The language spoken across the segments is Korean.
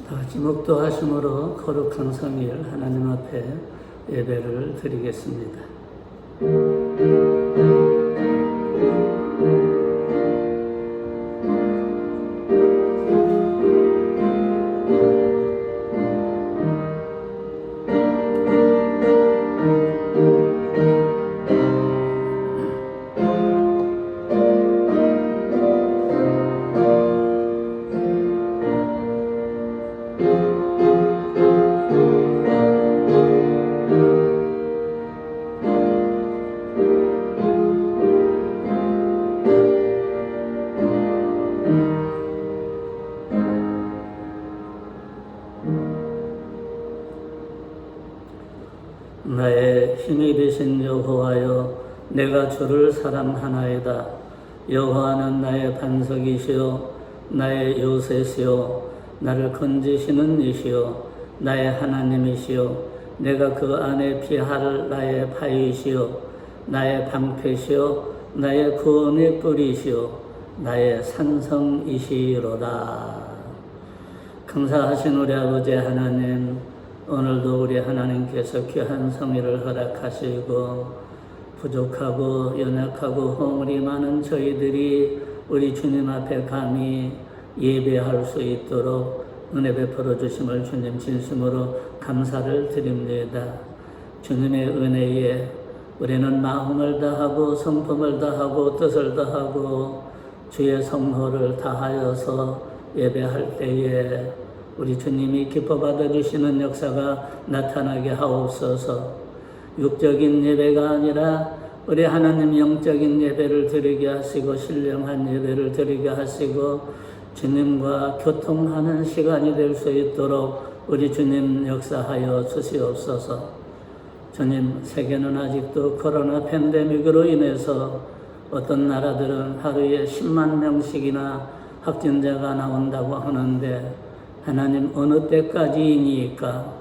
다 같이 묵도하심으로 거룩한 성일 하나님 앞에 예배를 드리겠습니다. 나의 힘이 되신 여호와여, 내가 주를 사랑하나이다. 여호와는 나의 반석이시요 나의 요새시요 나를 건지시는 이시요 나의 하나님이시요 내가 그 안에 피할 나의 바위시요 나의 방패시요 나의 구원의 뿌리시요 나의 산성이시로다. 감사하신 우리 아버지 하나님, 오늘도 우리 하나님께서 귀한 성회를 허락하시고 부족하고 연약하고 허물이 많은 저희들이 우리 주님 앞에 감히 예배할 수 있도록 은혜 베풀어 주심을 주님 진심으로 감사를 드립니다. 주님의 은혜에 우리는 마음을 다하고 성품을 다하고 뜻을 다하고 주의 성호를 다하여서 예배할 때에 우리 주님이 기뻐 받아주시는 역사가 나타나게 하옵소서. 육적인 예배가 아니라 우리 하나님 영적인 예배를 드리게 하시고 신령한 예배를 드리게 하시고 주님과 교통하는 시간이 될 수 있도록 우리 주님 역사하여 주시옵소서. 주님, 세계는 아직도 코로나 팬데믹으로 인해서 어떤 나라들은 하루에 10만 명씩이나 확진자가 나온다고 하는데 하나님, 어느 때까지이니까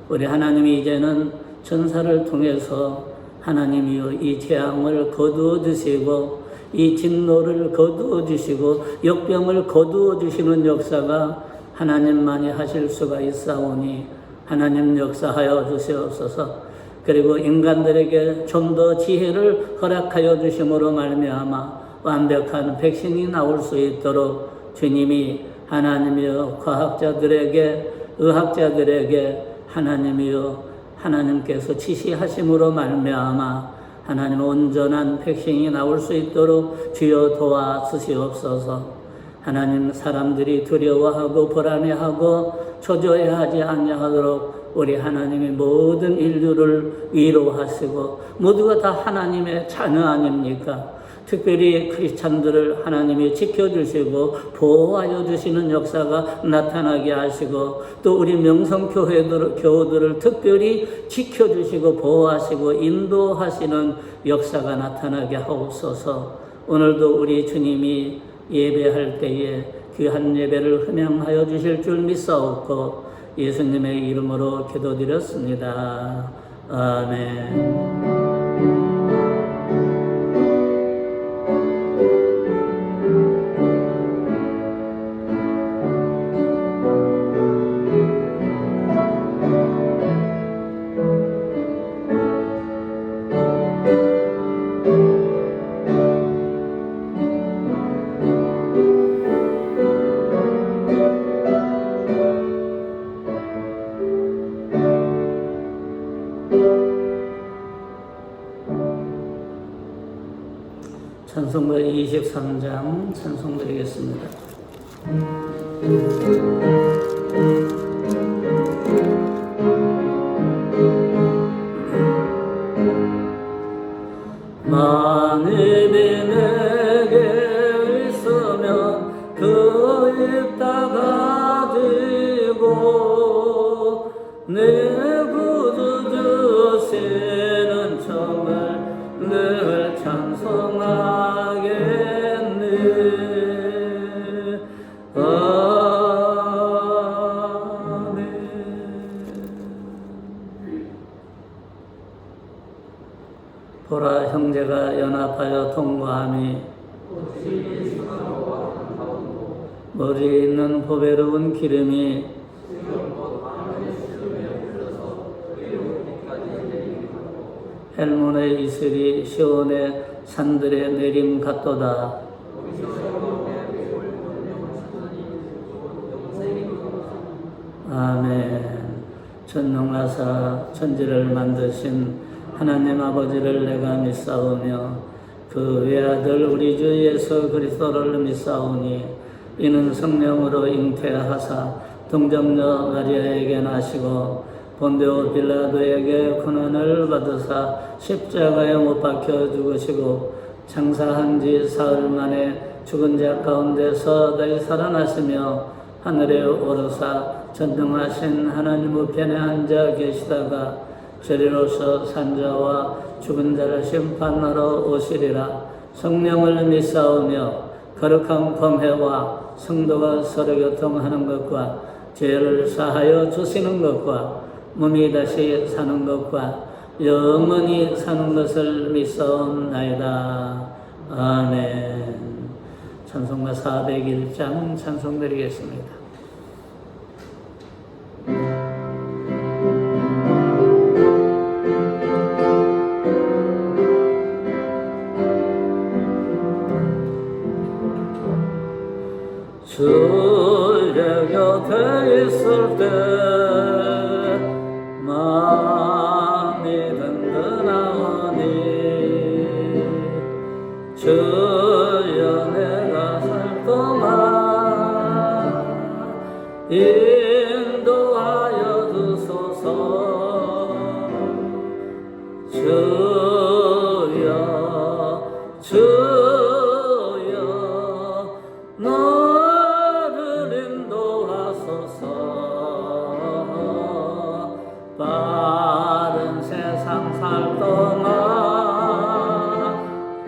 우리 하나님이 이제는 천사를 통해서 하나님이여 이 재앙을 거두어 주시고 이 진노를 거두어 주시고 역병을 거두어 주시는 역사가 하나님만이 하실 수가 있사오니 하나님 역사하여 주시옵소서. 그리고 인간들에게 좀 더 지혜를 허락하여 주심으로 말미암아 완벽한 백신이 나올 수 있도록 주님이 하나님이여 과학자들에게 의학자들에게 하나님이여 하나님께서 지시하심으로 말미암아 하나님 온전한 백신이 나올 수 있도록 주여 도와주시옵소서. 하나님, 사람들이 두려워하고 불안해하고 초조해하지 아니하도록 우리 하나님이 모든 인류를 위로하시고 모두가 다 하나님의 자녀 아닙니까? 특별히 크리스찬들을 하나님이 지켜주시고 보호하여 주시는 역사가 나타나게 하시고 또 우리 명성교회들을 특별히 지켜주시고 보호하시고 인도하시는 역사가 나타나게 하옵소서. 오늘도 우리 주님이 예배할 때에 귀한 예배를 흠양하여 주실 줄 믿사옵고 예수님의 이름으로 기도드렸습니다. 아멘. 찬송가 23장 찬송 드리겠습니다. 만일이 내게 있으면 그 입 다 가지고 내 구주 주시는 정을 늘 찬송하겠네. 아멘. 보라, 형제가 연합하여 통과함이 머리에 있는 보배로운 기름이 헬몬의 이슬이 시온의 산들에 내림 같도다. 아멘. 전능하사 천지를 만드신 하나님 아버지를 내가 믿사오며 그 외아들 우리 주 예수 그리스도를 믿사오니 이는 성령으로 잉태하사 동정녀 마리아에게 나시고 본디오 빌라도에게 고난을 받으사 십자가에 못 박혀 죽으시고 장사한 지 사흘 만에 죽은 자 가운데서 다시 살아나시며 하늘에 오르사 전능하신 하나님 우편에 앉아 계시다가 저리로서 산자와 죽은 자를 심판하러 오시리라. 성령을 믿사오며 거룩한 공회와 성도가 서로 교통하는 것과 죄를 사하여 주시는 것과 몸이 다시 사는 것과 영원히 사는 것을 믿사옵나이다. 아멘. 찬송가 401장 찬송드리겠습니다. 주의 곁에 있을 때 마음이 든든하오니 주여 내가 살 동안 인도하여 주소서. 주여 나를 인도하소서. 빠른 세상 살 동안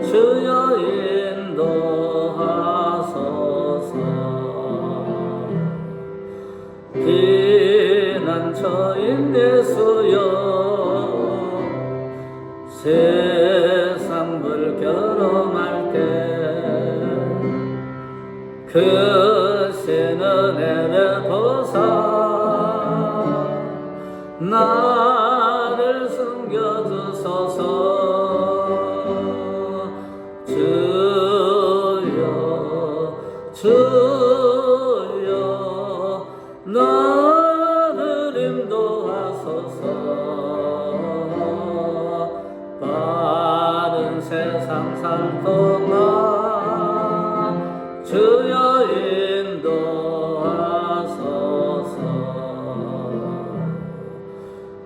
주여 인도하소서. 피난처인 예수여 세상 불결함할 때 그 신은 은혜를 보사 나를 숨겨주소서. 주여 나를 인도하소서. 빠른 세상 살 동안 주여 인도하소서.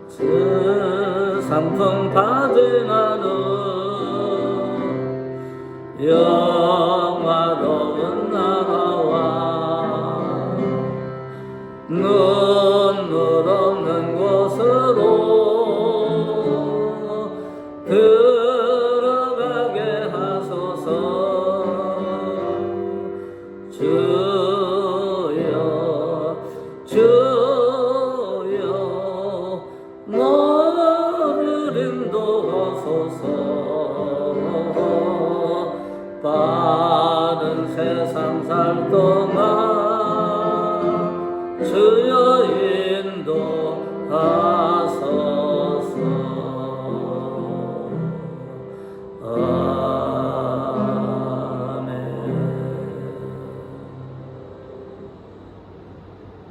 주 상품 받은 하루 영화로운 나라와 눈물 없는 곳으로 들어가게 하소서. 주여 나를 인도하소서. 빠른 세상 살 동안 주여 인도하소서.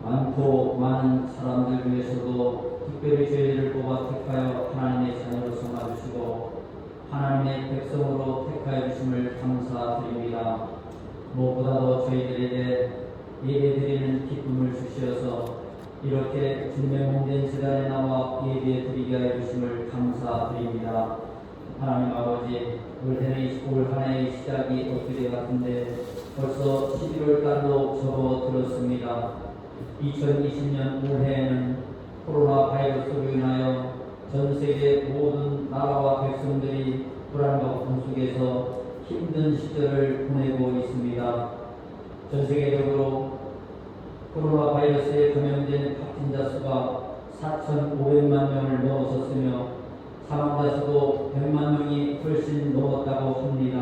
많고 많은 사람들 위해서도 특별히 저희를 뽑아 택하여 하나님의 자녀로 삼아주시고 하나님의 백성으로 택하여 주심을 감사드립니다. 무엇보다도 저희들에게 예배드리는 기쁨을 주시어서 이렇게 주님의 몸된 제단에 나와 예배드리게 하여 주심을 감사드립니다. 하나님 아버지, 올 한 해의 시작이 엊그제 같은데 벌써 11월 달로 접어들었습니다. 2020년 올해에는 코로나 바이러스로 인하여 전 세계 모든 나라와 백성들이 불안과 고통 속에서 힘든 시절을 보내고 있습니다. 전 세계적으로 코로나 바이러스에 감염된 확진자 수가 4,500만 명을 넘어섰으며 사망자 수도 100만 명이 훨씬 넘었다고 합니다.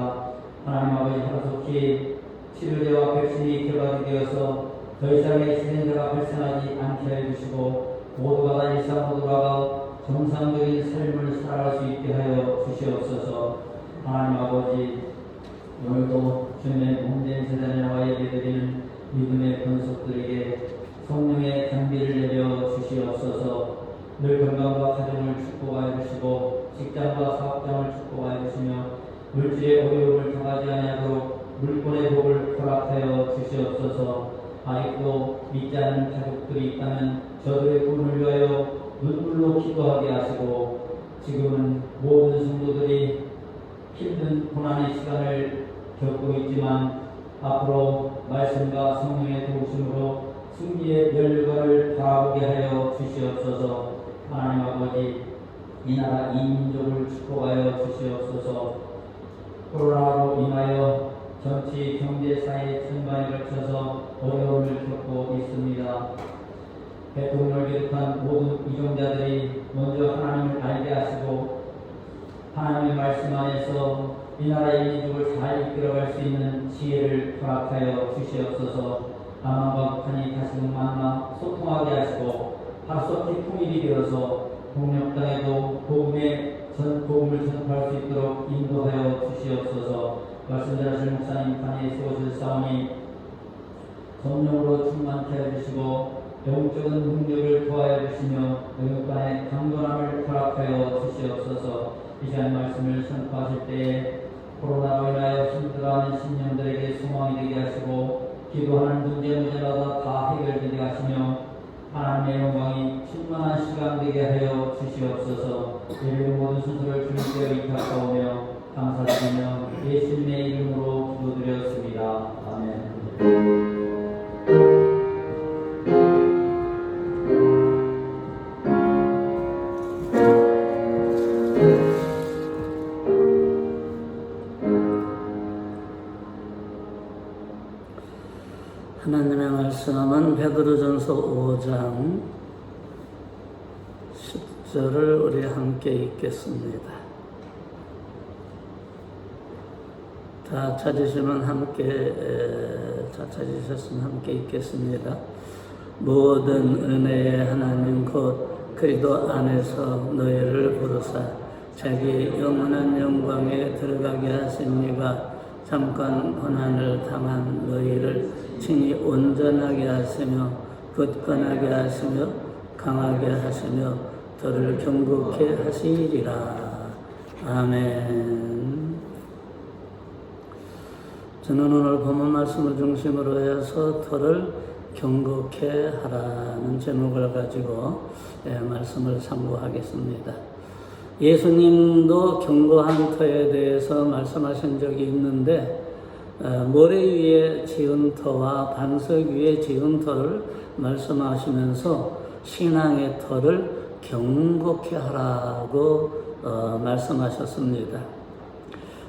하나님 아버지, 하루속히 치료제와 백신이 개발이 되어서 더 이상의 희생자가 발생하지 않게 해주시고 모두가 다 일상으로 돌아가 정상적인 삶을 살아갈 수 있게 하여 주시옵소서. 하나님 아버지, 오늘도 주님의 몸된 세상에 나와 예배드리는 믿음의 권속들에게 성령의 단비를 내려 주시옵소서. 늘 건강과 가정을 축복하여 주시고 직장과 사업장을 축복하여 주시며 물질의 어려움을 당하지 아니하도록 물권의 복을 허락하여 주시옵소서. 아직도 믿지 않는 가족들이 있다면 저들의 꿈을 위하여 눈물로 기도하게 하시고, 지금은 모든 성도들이 힘든 고난의 시간을 겪고 있지만 앞으로 말씀과 성령의 도우심으로 승리의 결과를 바라보게 하여 주시옵소서. 하나님 아버지, 이 나라 이 민족을 축복하여 주시옵소서. 코로나로 인하여 정치, 경제, 사회 전반에 걸쳐서 어려움을 겪고 있습니다. 대통령을 비롯한 모든 이종자들이 먼저 하나님을 알게 하시고 하나님의 말씀 안에서 이 나라의 민족을 잘 이끌어갈 수 있는 지혜를 허락하여 주시옵소서. 남한과 북한이 다시금 만나 소통하게 하시고 하루속히 통일이 되어서 동력 땅에도 복음을 전파할 수 있도록 인도하여 주시옵소서. 말씀 전하실 목사님 판에 세워주셨사오니 성령으로 충만케 해주시고 영적인 능력을 더하여 주시며 영육간의 강건함을 허락하여 주시옵소서. 이 시간 말씀을 선포하실 때에 코로나로 인하여 힘들어하는 신령들에게 소망이 되게 하시고 기도하는 문제마다 다 해결되게 하시며 하나님의 영광이 충만한 시간 되게 하여 주시옵소서. 예배의 모든 순서를 주님께 의탁하오며 감사드리며 예수님의 이름으로 기도드렸습니다. 아멘. 하나님의 말씀은 베드로전서 5장 10절을 우리 함께 읽겠습니다. 다 찾으셨으면 함께 읽겠습니다. 모든 은혜의 하나님 곧 그리스도 안에서 너희를 부르사 자기 영원한 영광에 들어가게 하십니까? 잠깐 고난을 당한 너희를 친히 온전하게 하시며 굳건하게 하시며 강하게 하시며 너를 경고케 하시리라. 아멘. 저는 오늘 본문 말씀을 중심으로 해서 터를 경고케 하라는 제목을 가지고 말씀을 상고하겠습니다. 예수님도 경고한 터에 대해서 말씀하신 적이 있는데 모래 위에 지은 터와 반석 위에 지은 터를 말씀하시면서 신앙의 터를 경고케 하라고 말씀하셨습니다.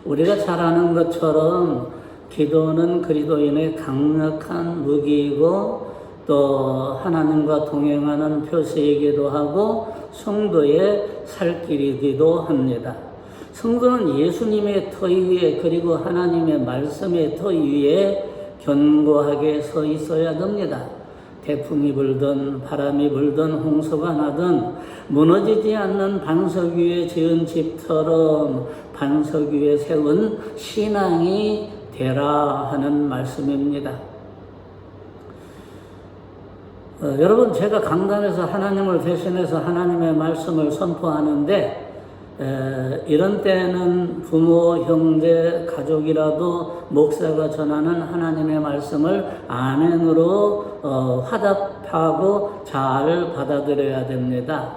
우리가 잘 아는 것처럼 기도는 그리스도인의 강력한 무기이고 또 하나님과 동행하는 표시이기도 하고 성도의 살길이기도 합니다. 성도는 예수님의 터 위에 그리고 하나님의 말씀의 터 위에 견고하게 서 있어야 됩니다. 태풍이 불든 바람이 불든 홍수가 나든 무너지지 않는 반석 위에 지은 집처럼 반석 위에 세운 신앙이 되라 하는 말씀입니다. 여러분, 제가 강단에서 하나님을 대신해서 하나님의 말씀을 선포하는데 이런 때는 부모, 형제, 가족이라도 목사가 전하는 하나님의 말씀을 아멘으로 화답하고 잘 받아들여야 됩니다.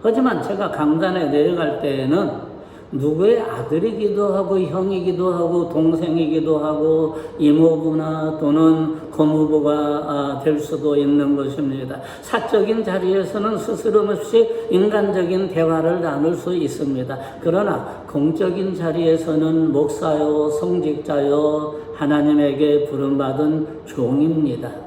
하지만 제가 강단에 내려갈 때에는 누구의 아들이기도 하고 형이기도 하고 동생이기도 하고 이모부나 또는 고모부가 될 수도 있는 것입니다. 사적인 자리에서는 스스럼 없이 인간적인 대화를 나눌 수 있습니다. 그러나 공적인 자리에서는 목사요, 성직자요, 하나님에게 부름받은 종입니다.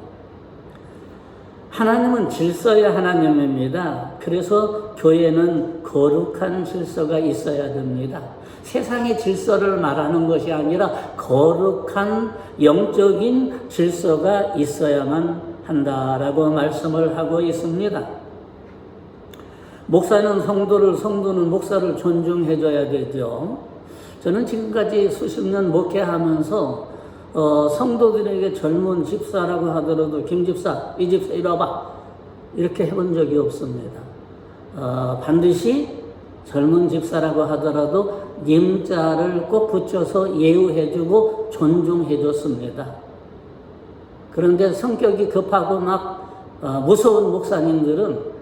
하나님은 질서의 하나님입니다. 그래서 교회는 거룩한 질서가 있어야 됩니다. 세상의 질서를 말하는 것이 아니라 거룩한 영적인 질서가 있어야만 한다라고 말씀을 하고 있습니다. 목사는 성도를, 성도는 목사를 존중해줘야 되죠. 저는 지금까지 수십 년 목회하면서 성도들에게 젊은 집사라고 하더라도 김 집사, 이 집사 이리 와봐 이렇게 해본 적이 없습니다. 반드시 젊은 집사라고 하더라도 님자를 꼭 붙여서 예우해주고 존중해줬습니다. 그런데 성격이 급하고 막 무서운 목사님들은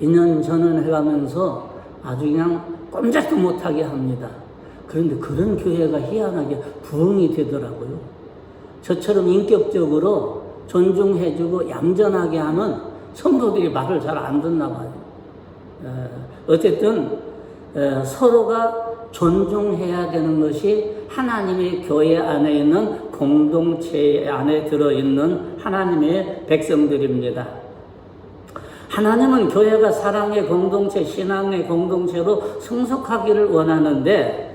2년 전원 해가면서 아주 그냥 꼼짝도 못하게 합니다. 그런데 그런 교회가 희한하게 부흥이 되더라고요. 저처럼 인격적으로 존중해주고 얌전하게 하면 성도들이 말을 잘 안 듣나 봐요. 어쨌든 서로가 존중해야 되는 것이 하나님의 교회 안에 있는 공동체 안에 들어있는 하나님의 백성들입니다. 하나님은 교회가 사랑의 공동체, 신앙의 공동체로 성숙하기를 원하는데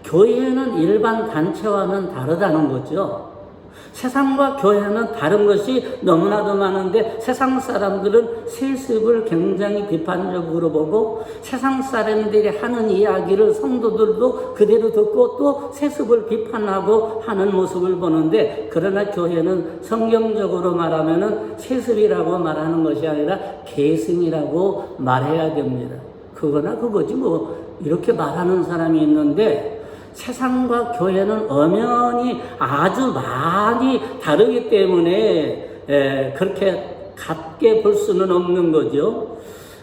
교회는 일반 단체와는 다르다는 거죠. 세상과 교회는 다른 것이 너무나도 많은데 세상 사람들은 세습을 굉장히 비판적으로 보고 세상 사람들이 하는 이야기를 성도들도 그대로 듣고 또 세습을 비판하고 하는 모습을 보는데 그러나 교회는 성경적으로 말하면은 세습이라고 말하는 것이 아니라 계승이라고 말해야 됩니다. 그거나 그거지 뭐 이렇게 말하는 사람이 있는데 세상과 교회는 엄연히 아주 많이 다르기 때문에 그렇게 같게 볼 수는 없는 거죠.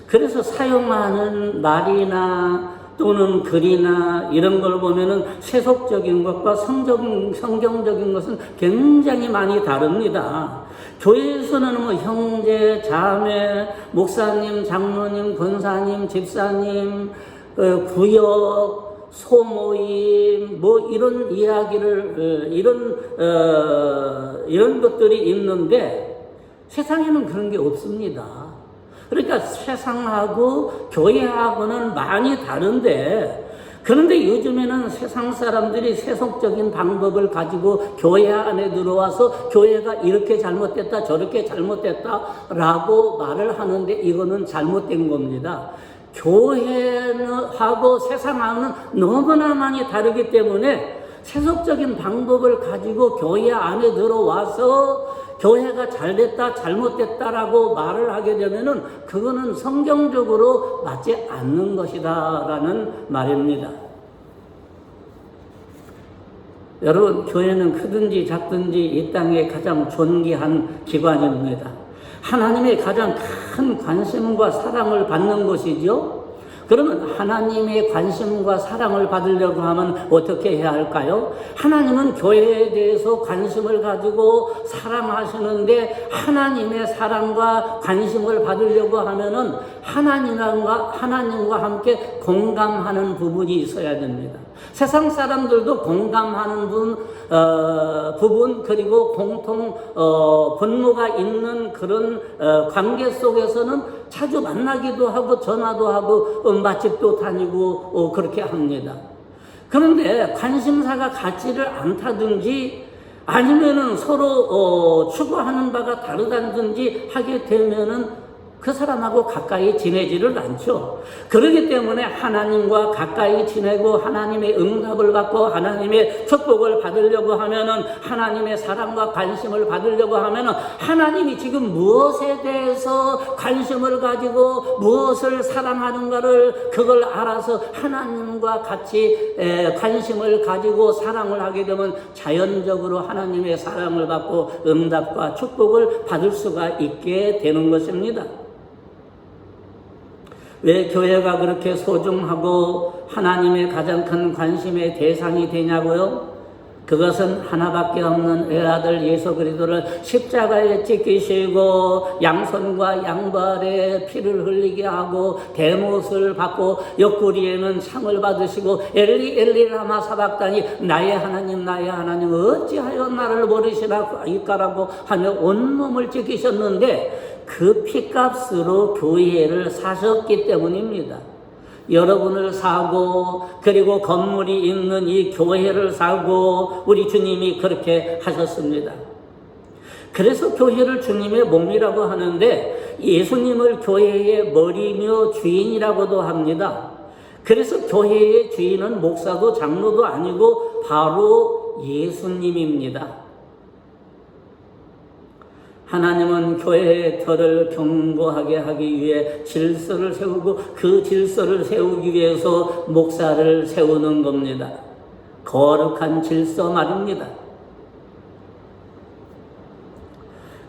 그래서 사용하는 말이나 또는 글이나 이런 걸 보면은 세속적인 것과 성경적인 것은 굉장히 많이 다릅니다. 교회에서는 뭐 형제, 자매, 목사님, 장로님, 권사님, 집사님, 구역, 소모임, 뭐 이런 이야기를 이런 것들이 있는데 세상에는 그런 게 없습니다. 그러니까 세상하고 교회하고는 많이 다른데 그런데 요즘에는 세상 사람들이 세속적인 방법을 가지고 교회 안에 들어와서 교회가 이렇게 잘못됐다 저렇게 잘못됐다라고 말을 하는데 이거는 잘못된 겁니다. 교회하고 세상하고는 너무나 많이 다르기 때문에 세속적인 방법을 가지고 교회 안에 들어와서 교회가 잘됐다 잘못됐다라고 말을 하게 되면은 그거는 성경적으로 맞지 않는 것이다 라는 말입니다. 여러분, 교회는 크든지 작든지 이 땅에 가장 존귀한 기관입니다. 하나님의 가장 큰 관심과 사랑을 받는 것이죠. 그러면 하나님의 관심과 사랑을 받으려고 하면 어떻게 해야 할까요? 하나님은 교회에 대해서 관심을 가지고 사랑하시는데 하나님의 사랑과 관심을 받으려고 하면은 하나님과 함께 공감하는 부분이 있어야 됩니다. 세상 사람들도 공감하는 부분 그리고 공통 분모가 있는 그런 관계 속에서는 자주 만나기도 하고 전화도 하고 맛집도 다니고 그렇게 합니다. 그런데 관심사가 같지를 않다든지 아니면은 서로 추구하는 바가 다르다든지 하게 되면은 그 사람하고 가까이 지내지를 않죠. 그렇기 때문에 하나님과 가까이 지내고 하나님의 응답을 받고 하나님의 축복을 받으려고 하면은 하나님의 사랑과 관심을 받으려고 하면은 하나님이 지금 무엇에 대해서 관심을 가지고 무엇을 사랑하는가를 그걸 알아서 하나님과 같이 관심을 가지고 사랑을 하게 되면 자연적으로 하나님의 사랑을 받고 응답과 축복을 받을 수가 있게 되는 것입니다. 왜 교회가 그렇게 소중하고 하나님의 가장 큰 관심의 대상이 되냐고요? 그것은 하나밖에 없는 외아들 예수 그리스도를 십자가에 찍히시고 양손과 양발에 피를 흘리게 하고 대못을 받고 옆구리에는 상을 받으시고 엘리 엘리 라마 사박다니 나의 하나님 어찌하여 나를 버리시나이까라고 하며 온몸을 찍히셨는데 그 피값으로 교회를 사셨기 때문입니다. 여러분을 사고 그리고 건물이 있는 이 교회를 사고 우리 주님이 그렇게 하셨습니다. 그래서 교회를 주님의 몸이라고 하는데 예수님을 교회의 머리며 주인이라고도 합니다. 그래서 교회의 주인은 목사도 장로도 아니고 바로 예수님입니다. 하나님은 교회의 터를 견고하게 하기 위해 질서를 세우고 그 질서를 세우기 위해서 목사를 세우는 겁니다. 거룩한 질서 말입니다.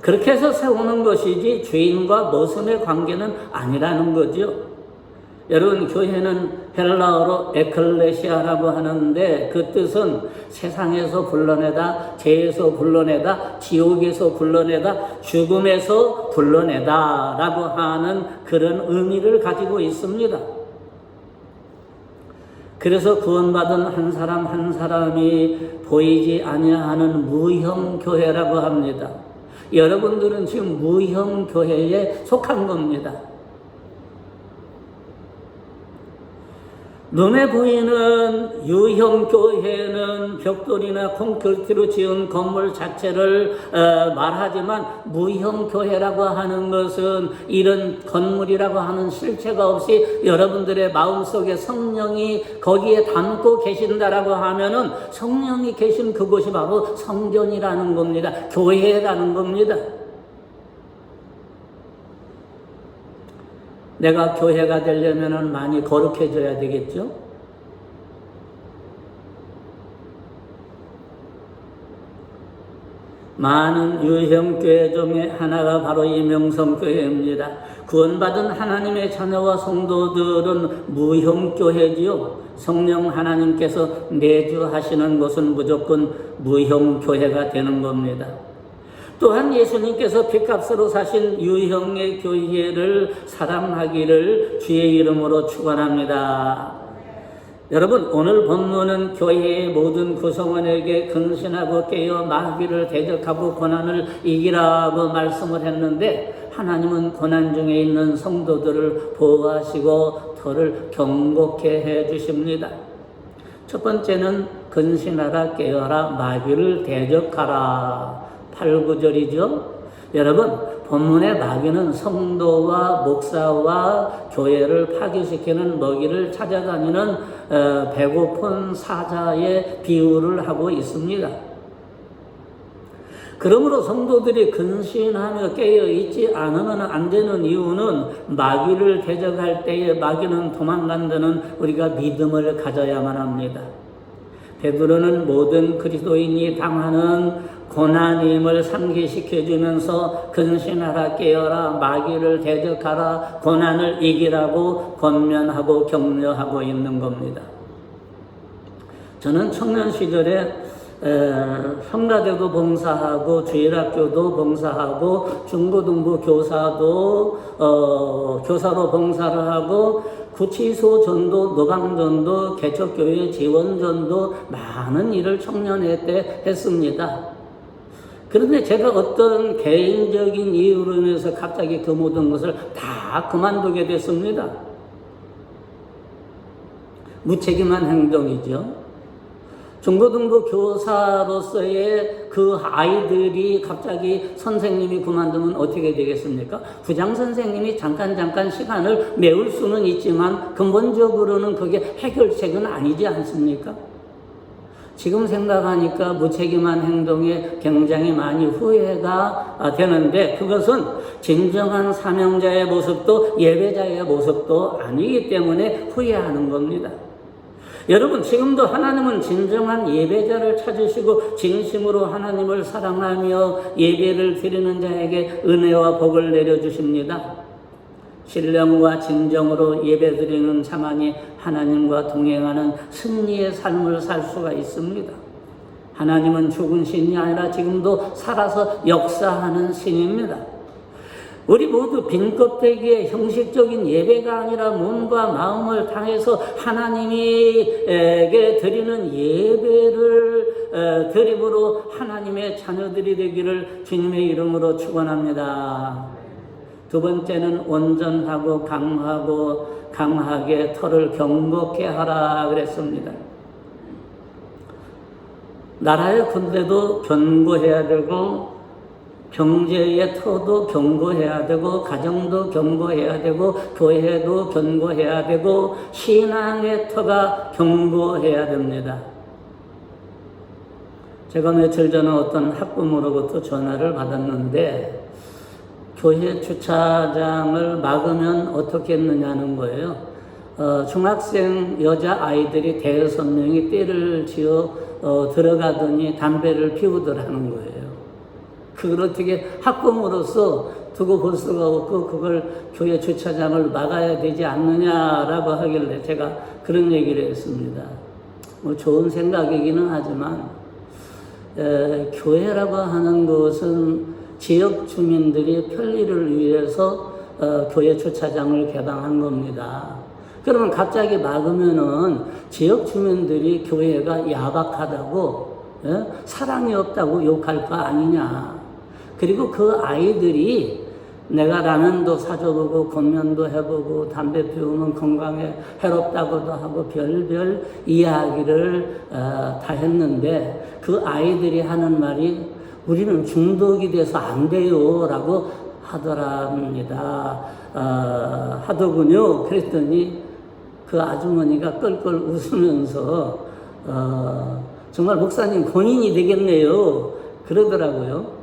그렇게 해서 세우는 것이지 주인과 머슴의 관계는 아니라는 거죠. 여러분, 교회는 헬라어로 에클레시아라고 하는데 그 뜻은 세상에서 불러내다, 죄에서 불러내다, 지옥에서 불러내다, 죽음에서 불러내다 라고 하는 그런 의미를 가지고 있습니다. 그래서 구원받은 한 사람 한 사람이 보이지 아니하는 무형교회라고 합니다. 여러분들은 지금 무형교회에 속한 겁니다. 눈에 보이는 유형교회는 벽돌이나 콘크리트로 지은 건물 자체를 말하지만 무형교회라고 하는 것은 이런 건물이라고 하는 실체가 없이 여러분들의 마음속에 성령이 거기에 담고 계신다라고 하면은 성령이 계신 그곳이 바로 성전이라는 겁니다. 교회라는 겁니다. 내가 교회가 되려면 많이 거룩해져야 되겠죠? 많은 유형교회 중에 하나가 바로 이 명성교회입니다. 구원받은 하나님의 자녀와 성도들은 무형교회지요. 성령 하나님께서 내주하시는 것은 무조건 무형교회가 되는 겁니다. 또한 예수님께서 핏값으로 사신 유형의 교회를 사랑하기를 주의 이름으로 축원합니다. 여러분, 오늘 본문은 교회의 모든 구성원에게 근신하고 깨어 마귀를 대적하고 고난을 이기라고 말씀을 했는데 하나님은 고난 중에 있는 성도들을 보호하시고 터를 경고케 해 주십니다. 첫 번째는 근신하라, 깨어라, 마귀를 대적하라. 8, 9절이죠. 여러분, 본문의 마귀는 성도와 목사와 교회를 파괴시키는 먹이를 찾아다니는 배고픈 사자의 비유를 하고 있습니다. 그러므로 성도들이 근신하며 깨어있지 않으면 안 되는 이유는 마귀를 대적할 때에 마귀는 도망간다는 우리가 믿음을 가져야만 합니다. 베드로는 모든 그리스도인이 당하는 고난임을 상기시켜주면서 근신하라, 깨어라, 마귀를 대적하라, 고난을 이기라고 권면하고 격려하고 있는 겁니다. 저는 청년 시절에 성가대도 봉사하고 주일학교도 봉사하고 중고등부 교사도 교사로 봉사를 하고 구치소 전도, 노방전도, 개척교회 지원전도 많은 일을 청년회 때 했습니다. 그런데 제가 어떤 개인적인 이유로 인해서 갑자기 그 모든 것을 다 그만두게 됐습니다. 무책임한 행동이죠. 중고등부 교사로서의 그 아이들이 갑자기 선생님이 그만두면 어떻게 되겠습니까? 부장 선생님이 잠깐 시간을 메울 수는 있지만 근본적으로는 그게 해결책은 아니지 않습니까? 지금 생각하니까 무책임한 행동에 굉장히 많이 후회가 되는데 그것은 진정한 사명자의 모습도 예배자의 모습도 아니기 때문에 후회하는 겁니다. 여러분, 지금도 하나님은 진정한 예배자를 찾으시고 진심으로 하나님을 사랑하며 예배를 드리는 자에게 은혜와 복을 내려주십니다. 신령과 진정으로 예배드리는 자만이 하나님과 동행하는 승리의 삶을 살 수가 있습니다. 하나님은 죽은 신이 아니라 지금도 살아서 역사하는 신입니다. 우리 모두 빈 껍데기에 형식적인 예배가 아니라 몸과 마음을 다해서 하나님에게 드리는 예배를 드림으로 하나님의 자녀들이 되기를 주님의 이름으로 축원합니다. 두 번째는 온전하고 강하게 터를 경고케 하라 그랬습니다. 나라의 군대도 견고해야 되고 경제의 터도 견고해야 되고, 가정도 견고해야 되고, 교회도 견고해야 되고, 신앙의 터가 견고해야 됩니다. 제가 며칠 전에 어떤 학부모로부터 전화를 받았는데, 교회 주차장을 막으면 어떻게 했느냐는 거예요. 중학생 여자 아이들이 대여섯 명이 떼를 지어 들어가더니 담배를 피우더라는 거예요. 그걸 어떻게 학부모로서 두고 볼 수가 없고 그걸 교회 주차장을 막아야 되지 않느냐라고 하길래 제가 그런 얘기를 했습니다. 뭐 좋은 생각이기는 하지만 교회라고 하는 것은 지역 주민들이 편리를 위해서 교회 주차장을 개방한 겁니다. 그러면 갑자기 막으면은 지역 주민들이 교회가 야박하다고, 사랑이 없다고 욕할 거 아니냐. 그리고 그 아이들이 내가 라면도 사줘보고 건면도 해보고 담배 피우면 건강에 해롭다고도 하고 별별 이야기를 다 했는데 그 아이들이 하는 말이 우리는 중독이 돼서 안 돼요 라고 하더군요. 그랬더니 그 아주머니가 껄껄 웃으면서 정말 목사님 본인이 되겠네요 그러더라고요.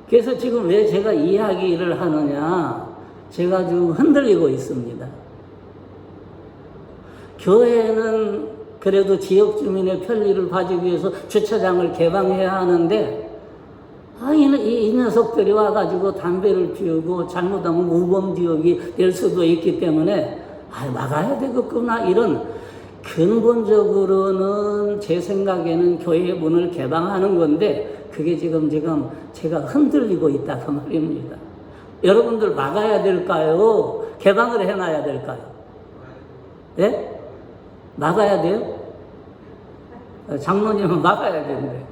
그래서 지금 왜 제가 이야기를 하느냐, 제가 지금 흔들리고 있습니다. 교회는 그래도 지역 주민의 편리를 봐주기 위해서 주차장을 개방해야 하는데, 이 녀석들이 와가지고 담배를 피우고 잘못하면 우범 지역이 될 수도 있기 때문에 막아야 되겠구나, 이런 근본적으로는 제 생각에는 교회의 문을 개방하는 건데 그게 지금 제가 흔들리고 있다 그 말입니다. 여러분들 막아야 될까요? 개방을 해놔야 될까요? 예? 막아야 돼요? 장로님은 막아야 되는데.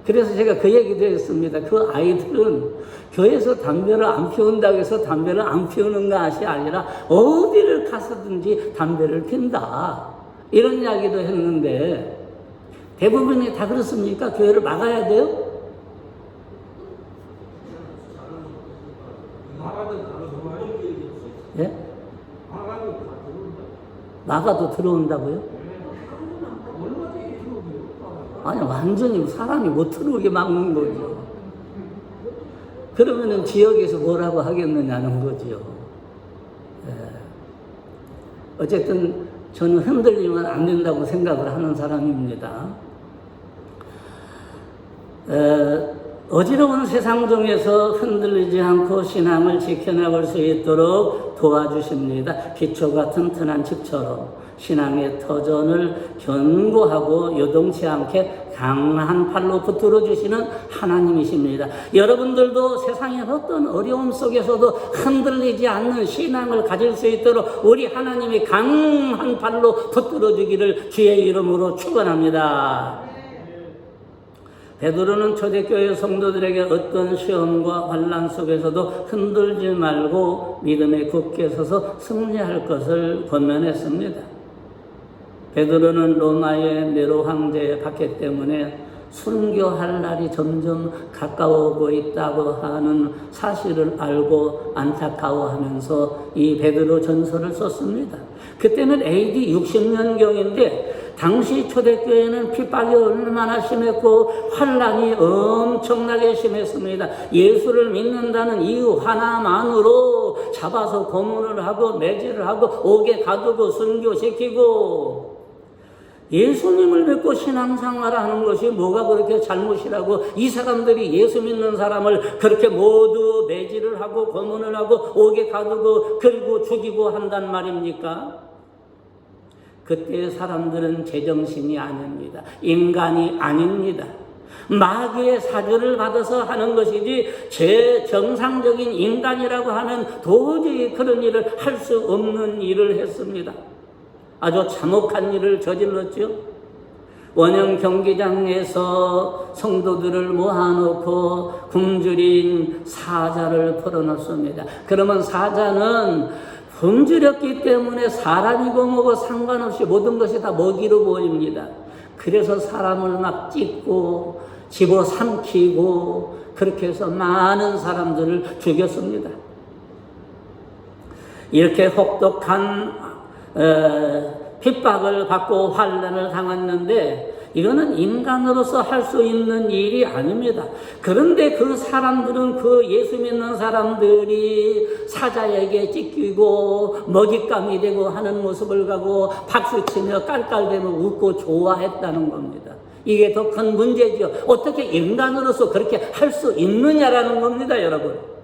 그래서 제가 그 얘기도 했습니다. 그 아이들은 교회에서 담배를 안 피운다고 해서 담배를 안 피우는 것이 아니라 어디를 가서든지 담배를 핀다. 이런 이야기도 했는데 대부분이 다 그렇습니까? 교회를 막아야 돼요? 예? 막아도 들어온다고요? 아니, 완전히 사람이 못 들어오게 막는 거죠. 그러면은 지역에서 뭐라고 하겠느냐는 거죠. 예. 어쨌든 저는 흔들리면 안 된다고 생각을 하는 사람입니다. 어지러운 세상 중에서 흔들리지 않고 신앙을 지켜나갈 수 있도록 도와주십니다. 기초가 튼튼한 집처럼 신앙의 터전을 견고하고 요동치 않게 강한 팔로 붙들어 주시는 하나님이십니다. 여러분들도 세상의 어떤 어려움 속에서도 흔들리지 않는 신앙을 가질 수 있도록 우리 하나님이 강한 팔로 붙들어 주기를 주의 이름으로 축원합니다. 베드로는 초대교회 성도들에게 어떤 시험과 환난 속에서도 흔들지 말고 믿음에 굳게 서서 승리할 것을 권면했습니다. 베드로는 로마의 네로 황제의 박해 때문에 순교할 날이 점점 가까워오고 있다고 하는 사실을 알고 안타까워하면서 이 베드로 전서를 썼습니다. 그때는 AD 60년경인데 당시 초대교회는 핍박이 얼마나 심했고 환란이 엄청나게 심했습니다. 예수를 믿는다는 이유 하나만으로 잡아서 고문을 하고 매질을 하고 옥에 가두고 순교시키고, 예수님을 믿고 신앙생활을 하는 것이 뭐가 그렇게 잘못이라고 이 사람들이 예수 믿는 사람을 그렇게 모두 매질을 하고 고문을 하고 옥에 가두고 그리고 죽이고 한단 말입니까? 그때의 사람들은 제정신이 아닙니다. 인간이 아닙니다. 마귀의 사주를 받아서 하는 것이지 제정상적인 인간이라고 하면 도저히 그런 일을 할 수 없는 일을 했습니다. 아주 참혹한 일을 저질렀죠. 원형 경기장에서 성도들을 모아놓고 굶주린 사자를 풀어놓습니다. 그러면 사자는 굶주렸기 때문에 사람이고 뭐고 상관없이 모든 것이 다 먹이로 보입니다. 그래서 사람을 막 찢고 집어삼키고 그렇게 해서 많은 사람들을 죽였습니다. 이렇게 혹독한 핍박을 받고 환난을 당했는데 이거는 인간으로서 할 수 있는 일이 아닙니다. 그런데 그 사람들은 그 예수 믿는 사람들이 사자에게 찢기고 먹잇감이 되고 하는 모습을 가고 박수치며 깔깔대며 웃고 좋아했다는 겁니다. 이게 더 큰 문제죠. 어떻게 인간으로서 그렇게 할 수 있느냐라는 겁니다, 여러분.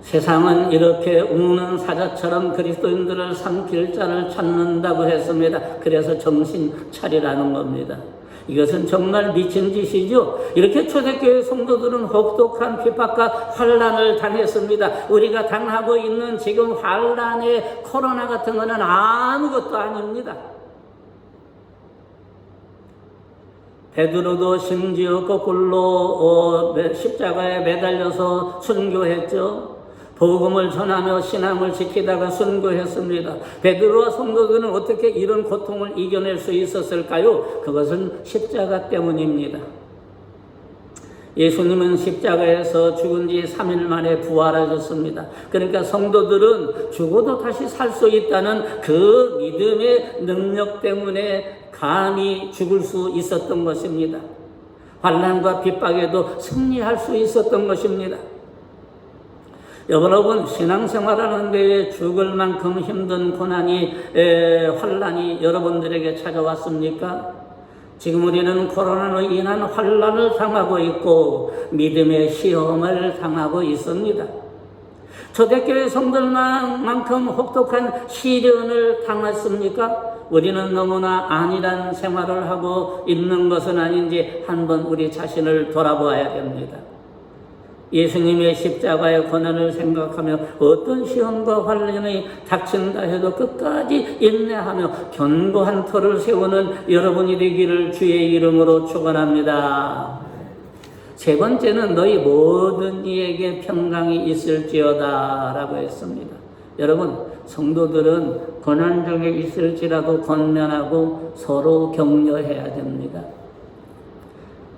세상은 이렇게 우는 사자처럼 그리스도인들을 삼킬 자를 찾는다고 했습니다. 그래서 정신 차리라는 겁니다. 이것은 정말 미친 짓이죠. 이렇게 초대교회 성도들은 혹독한 핍박과 환난을 당했습니다. 우리가 당하고 있는 지금 환난의 코로나 같은 것은 아무것도 아닙니다. 베드로도 심지어 거꾸로 십자가에 매달려서 순교했죠. 복음을 전하며 신앙을 지키다가 순교했습니다. 베드로와 성도들은 어떻게 이런 고통을 이겨낼 수 있었을까요? 그것은 십자가 때문입니다. 예수님은 십자가에서 죽은 지 3일 만에 부활하셨습니다. 그러니까 성도들은 죽어도 다시 살 수 있다는 그 믿음의 능력 때문에 감히 죽을 수 있었던 것입니다. 환난과 핍박에도 승리할 수 있었던 것입니다. 여러분, 신앙생활하는 데에 죽을 만큼 힘든 고난이 환난이 여러분들에게 찾아왔습니까? 지금 우리는 코로나로 인한 환난을 당하고 있고 믿음의 시험을 당하고 있습니다. 초대교회 성들만큼 혹독한 시련을 당했습니까? 우리는 너무나 안일한 생활을 하고 있는 것은 아닌지 한번 우리 자신을 돌아보아야 됩니다. 예수님의 십자가의 고난을 생각하며 어떤 시험과 환난이 닥친다 해도 끝까지 인내하며 견고한 터를 세우는 여러분이 되기를 주의 이름으로 축원합니다. 세 번째는 너희 모든 이에게 평강이 있을지어다 라고 했습니다. 여러분, 성도들은 고난 중에 있을지라도 권면하고 서로 격려해야 됩니다.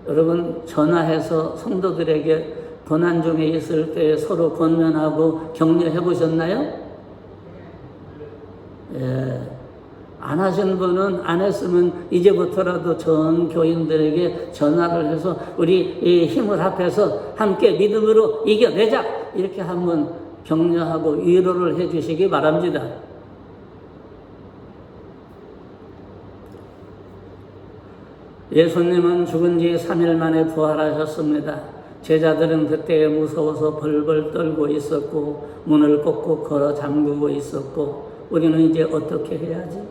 여러분, 전화해서 성도들에게 고난 중에 있을 때 서로 권면하고 격려해 보셨나요? 예. 안 하신 분은 안 했으면 이제부터라도 전 교인들에게 전화를 해서 우리 힘을 합해서 함께 믿음으로 이겨내자 이렇게 한번 격려하고 위로를 해 주시기 바랍니다. 예수님은 죽은 지 3일 만에 부활하셨습니다. 제자들은 그때 무서워서 벌벌 떨고 있었고 문을 꼭꼭 걸어 잠그고 있었고 우리는 이제 어떻게 해야지?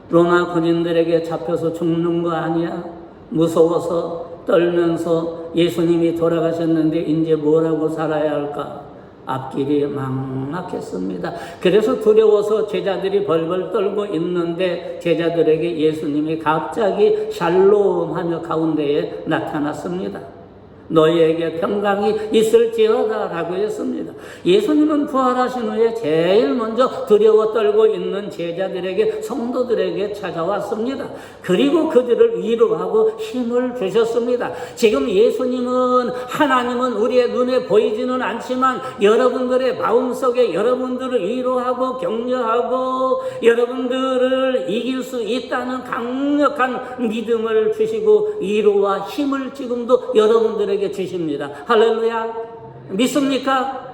로마 군인들에게 잡혀서 죽는 거 아니야? 무서워서 떨면서 예수님이 돌아가셨는데 이제 뭐라고 살아야 할까? 앞길이 막막했습니다. 그래서 두려워서 제자들이 벌벌 떨고 있는데 제자들에게 예수님이 갑자기 샬롬 하며 가운데에 나타났습니다. 너희에게 평강이 있을지어다 라고 했습니다. 예수님은 부활하신 후에 제일 먼저 두려워 떨고 있는 제자들에게 성도들에게 찾아왔습니다. 그리고 그들을 위로하고 힘을 주셨습니다. 지금 예수님은 하나님은 우리의 눈에 보이지는 않지만 여러분들의 마음속에 여러분들을 위로하고 격려하고 여러분들을 이길 수 있다는 강력한 믿음을 주시고 위로와 힘을 지금도 여러분들에게 주십니다. 할렐루야. 믿습니까?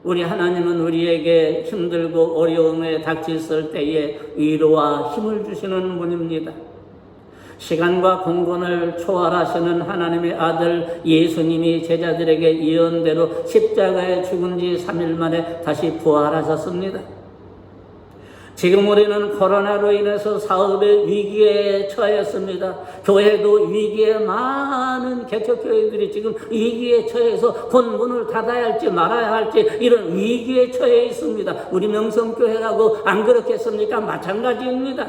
우리 하나님은 우리에게 힘들고 어려움에 닥쳤을 때에 위로와 힘을 주시는 분입니다. 시간과 공간을 초월하시는 하나님의 아들 예수님이 제자들에게 예언대로 십자가에 죽은 지 3일 만에 다시 부활하셨습니다. 지금 우리는 코로나로 인해서 사업의 위기에 처했습니다. 교회도 위기에 많은 개척교회들이 지금 위기에 처해서 곧 문을 닫아야 할지 말아야 할지 이런 위기에 처해 있습니다. 우리 명성교회라고 안 그렇겠습니까? 마찬가지입니다.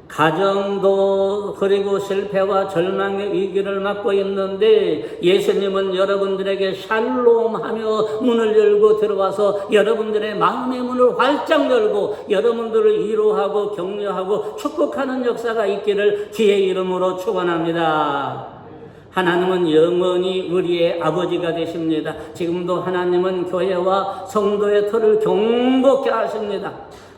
가정도 그리고 실패와 절망의 위기를 맞고 있는데 예수님은 여러분들에게 샬롬하며 문을 열고 들어와서 여러분들의 마음의 문을 활짝 열고 여러분들을 위로하고 격려하고 축복하는 역사가 있기를 주의 이름으로 축원합니다. 하나님은 영원히 우리의 아버지가 되십니다. 지금도 하나님은 교회와 성도의 터를 경고케 하십니다.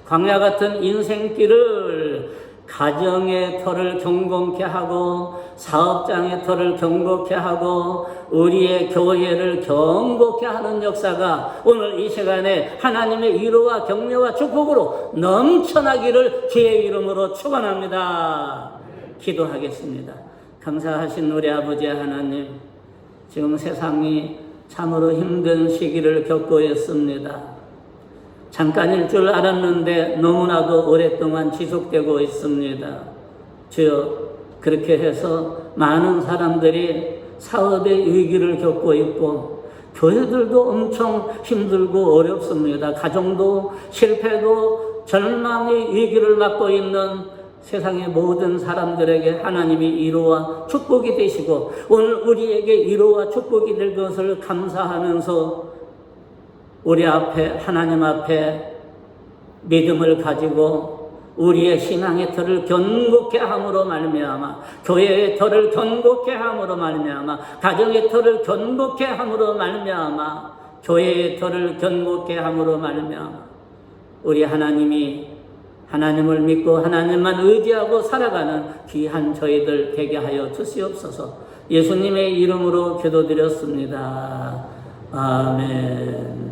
광야 같은 인생길을 가정의 터를 경고케 하고 사업장의 터를 경고케 하고 우리의 교회를 경고케 하는 역사가 오늘 이 시간에 하나님의 위로와 격려와 축복으로 넘쳐나기를 주의 이름으로 축원합니다. 기도하겠습니다. 감사하신 우리 아버지 하나님, 지금 세상이 참으로 힘든 시기를 겪고 있습니다. 잠깐일 줄 알았는데 너무나도 오랫동안 지속되고 있습니다. 주여, 그렇게 해서 많은 사람들이 사업의 위기를 겪고 있고 교회들도 엄청 힘들고 어렵습니다. 가정도 실패도 절망의 위기를 맞고 있는 세상의 모든 사람들에게 하나님이 위로와 축복이 되시고 오늘 우리에게 위로와 축복이 될 것을 감사하면서 우리 앞에 하나님 앞에 믿음을 가지고 우리의 신앙의 터를 견고케 함으로 말미암아 교회의 터를 견고케 함으로 말미암아 가정의 터를 견고케 함으로 말미암아 교회의 터를 견고케 함으로 말미암아 우리 하나님이 하나님을 믿고 하나님만 의지하고 살아가는 귀한 저희들 되게 하여 주시옵소서. 예수님의 이름으로 기도드렸습니다. 아멘.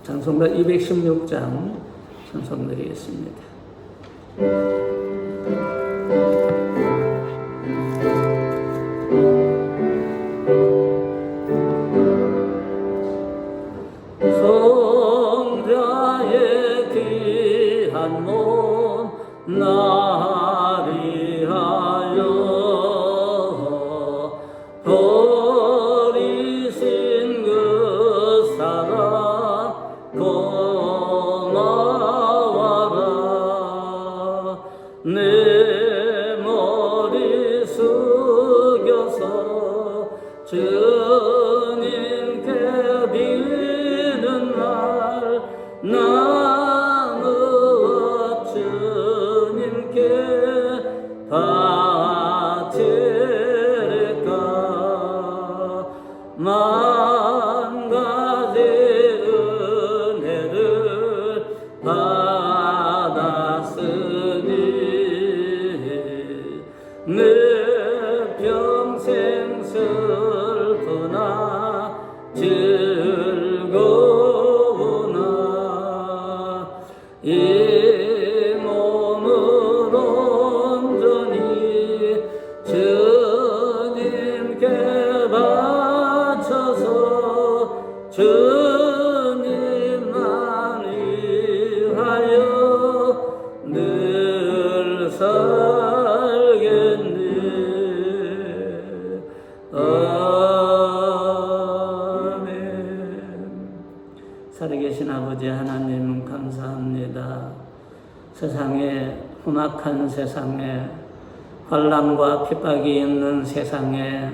찬송가 216장 찬송드리겠습니다. 성자의 귀한 몸 나리 하여 버리신 그 사랑 고마워라. 내 머리 숙여서 주님께 비는 날 나무 주님께 바치리까. 만 가지 은혜를 받았으니 내 평생 슬프나 즐거우나 이 몸을 온전히 주님께 바쳐서 주님만 위하여 늘 살겠네. 아멘. 살아계신 아버지 하나님 감사합니다. 세상에 험악한 세상에 환난과 핍박이 있는 세상에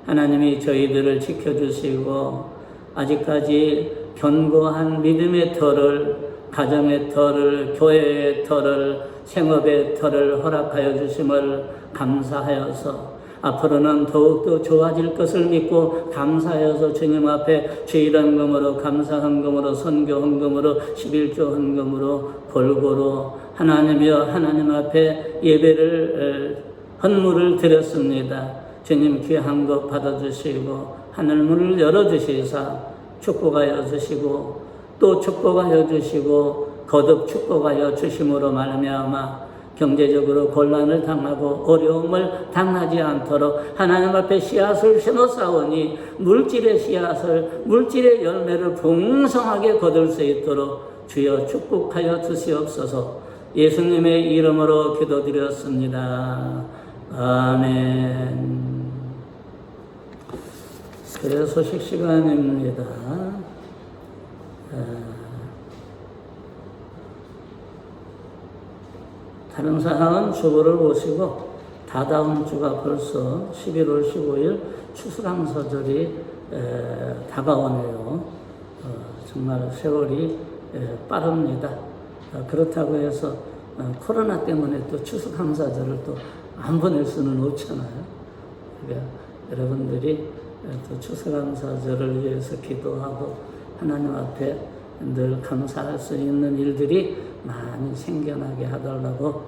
하나님이 저희들을 지켜주시고 아직까지 견고한 믿음의 터를, 가정의 터를, 교회의 터를, 생업의 터를 허락하여 주심을 감사하여서 앞으로는 더욱더 좋아질 것을 믿고 감사하여서 주님 앞에 주일헌금으로, 감사헌금으로, 선교헌금으로, 11조 헌금으로 골고루 하나님이여 하나님 앞에 예배를 헌물을 드렸습니다. 주님 귀한 것 받아주시고 하늘문을 열어주시사 축복하여 주시고 또 축복하여 주시고 거듭 축복하여 주심으로 말미암아 경제적으로 곤란을 당하고 어려움을 당하지 않도록 하나님 앞에 씨앗을 심어 싸우니 물질의 씨앗을, 물질의 열매를 풍성하게 거둘 수 있도록 주여 축복하여 주시옵소서. 예수님의 이름으로 기도드렸습니다. 아멘. 그래 소식 시간입니다. 다른 사항은 주보를 보시고 다다음 주가 벌써 11월 15일 추수감사절이 다가오네요. 정말 세월이 빠릅니다. 그렇다고 해서 코로나 때문에 또 추수감사절을 또 안 보낼 수는 없잖아요. 그러니까 여러분들이 또 추수감사절을 위해서 기도하고 하나님 앞에 늘 감사할 수 있는 일들이 많이 생겨나게 하달라고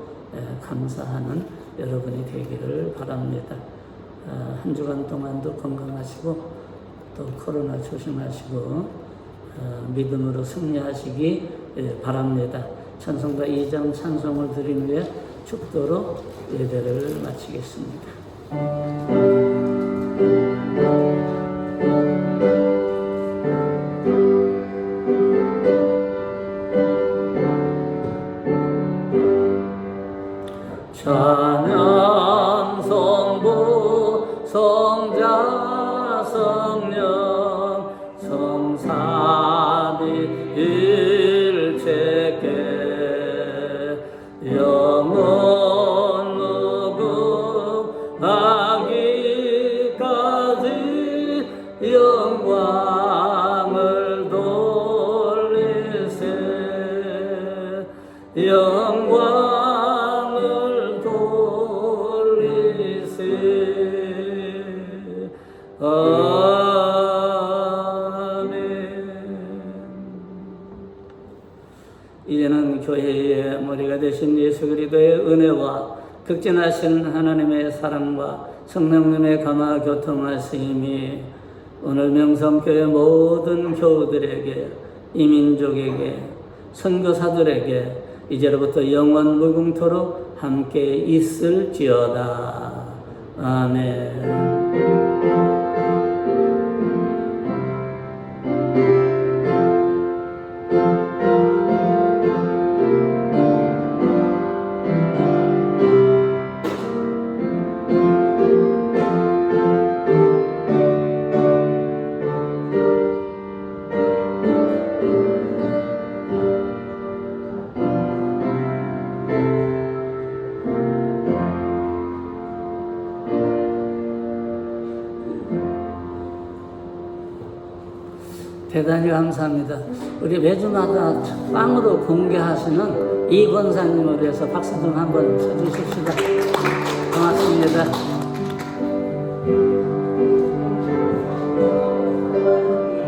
감사하는 여러분이 되기를 바랍니다. 한 주간 동안도 건강하시고 또 코로나 조심하시고 믿음으로 승리하시기 바랍니다. 찬송가 2장 찬송을 드린 후에 축도로 예배를 마치겠습니다. 찬양 성부 성자 성령 성삼위일체께 영원 무궁하기까지 영광을 돌리세 영광을 돌리세 이제는 교회의 머리가 되신 예수 그리스도의 은혜와 극진하신 하나님의 사랑과 성령님의 감화 교통하심이 오늘 명성교회 모든 교우들에게 이민족에게 선교사들에게 이제로부터 영원 무궁토록 함께 있을지어다. 아멘. 대단히 감사합니다. 우리 매주마다 빵으로 공개하시는 이 권사님을 위해서 박수 좀 한번 쳐주십시다. 고맙습니다.